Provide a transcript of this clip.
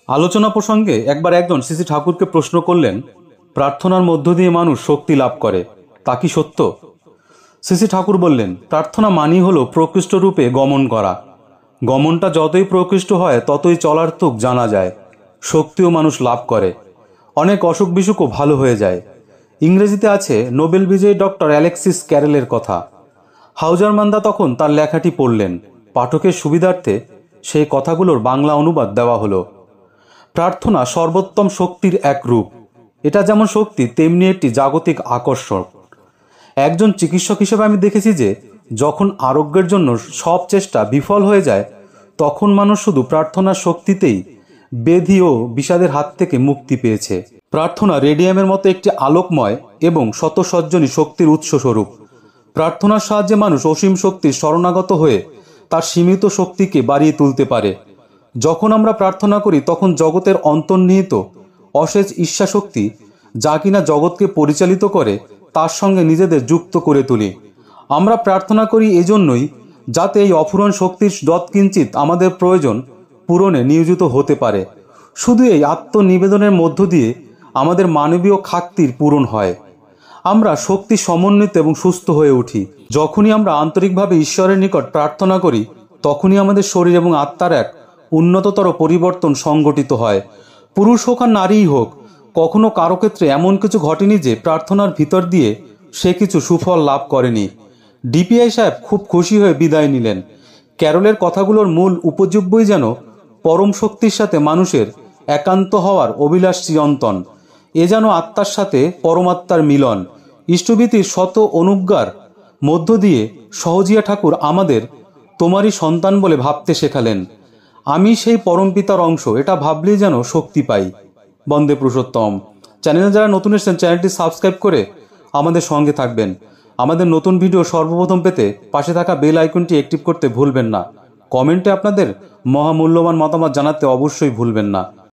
আলোচনা প্রসঙ্গে একবার একজন শ্রী ঠাকুরকে প্রশ্ন করলেন, প্রার্থনার মধ্য দিয়ে মানুষ শক্তি লাভ করে, তা কি সত্য? শ্রী ঠাকুর বললেন, প্রার্থনা মানেই হলো প্রকৃষ্ট রূপে গমন করা। গমনটা যতই প্রকৃষ্ট হয় ততই চলার তুক জানা যায়, শক্তিও মানুষ লাভ করে, অনেক অসুখ বিসুখও ভালো হয়ে যায়। ইংরেজিতে আছে নোবেল বিজয়ী ডক্টর অ্যালেক্সিস ক্যারেলের কথা। হাউজারমান্দা তখন তার লেখাটি পড়লেন। পাঠকের সুবিধার্থে সেই কথাগুলোর বাংলা অনুবাদ দেওয়া হলো। প্রার্থনা সর্বোত্তম শক্তির এক রূপ। এটা যেমন শক্তি তেমনি একটি জাগতিক আকর্ষণ। একজন চিকিৎসক হিসেবে আমি দেখেছি যে যখন আরোগ্যের জন্য সব চেষ্টা বিফল হয়ে যায় তখন মানুষ শুধু প্রার্থনার শক্তিতেই ব্যাধি ও বিষাদের হাত থেকে মুক্তি পেয়েছে। প্রার্থনা রেডিয়ামের মতো একটি আলোকময় এবং শতসজ্জনী শক্তির উৎস স্বরূপ। প্রার্থনার সাহায্যে মানুষ অসীম শক্তির শরণাগত হয়ে তার সীমিত শক্তিকে বাড়িয়ে তুলতে পারে। যখন আমরা প্রার্থনা করি তখন জগতের অন্তর্নিহিত অশেষ ইচ্ছাশক্তি, যা কিনা জগৎকে পরিচালিত করে, তার সঙ্গে নিজেদের যুক্ত করে তুলি। আমরা প্রার্থনা করি এজন্যই যাতে এই অফুরন শক্তির যৎকিঞ্চিৎ আমাদের প্রয়োজন পূরণে নিয়োজিত হতে পারে। শুধু এই আত্মনিবেদনের মধ্য দিয়ে আমাদের মানবীয় খাক্তির পূরণ হয়। আমরা শক্তি সমন্বিত এবং সুস্থ হয়ে উঠি। যখনই আমরা আন্তরিকভাবে ঈশ্বরের নিকট প্রার্থনা করি তখনই আমাদের শরীর এবং আত্মার এক উন্নততর পরিবর্তন সংগঠিত হয়। পুরুষ হোক আর নারীই হোক, কখনো কারো ক্ষেত্রে এমন কিছু ঘটেনি যে প্রার্থনার ভিতর দিয়ে সে কিছু সুফল লাভ করেনি। ডিপিআই সাহেব খুব খুশি হয়ে বিদায় নিলেন। ক্যারলের কথাগুলোর মূল উপজীব্যই যেন পরম শক্তির সাথে মানুষের একান্ত হওয়ার অভিলাষ চিরন্তন। এ যেন আত্মার সাথে পরমাত্মার মিলন। ইষ্টভীতির শত অনুজ্ঞার মধ্য দিয়ে সহজিয়া ঠাকুর আমাদের তোমারই সন্তান বলে ভাবতে শেখালেন। আমি সেই পরমপিতার অংশ, এটা ভাবলেই যেন শক্তি পাই। বন্দে পুরুষোত্তম। চ্যানেলে যারা নতুন এসেছেন চ্যানেলটি সাবস্ক্রাইব করে আমাদের সঙ্গে থাকবেন। আমাদের নতুন ভিডিও সর্বপ্রথম পেতে পাশে থাকা বেল আইকনটি অ্যাক্টিভ করতে ভুলবেন না। কমেন্টে আপনাদের মহামূল্যবান মতামত জানাতে অবশ্যই ভুলবেন না।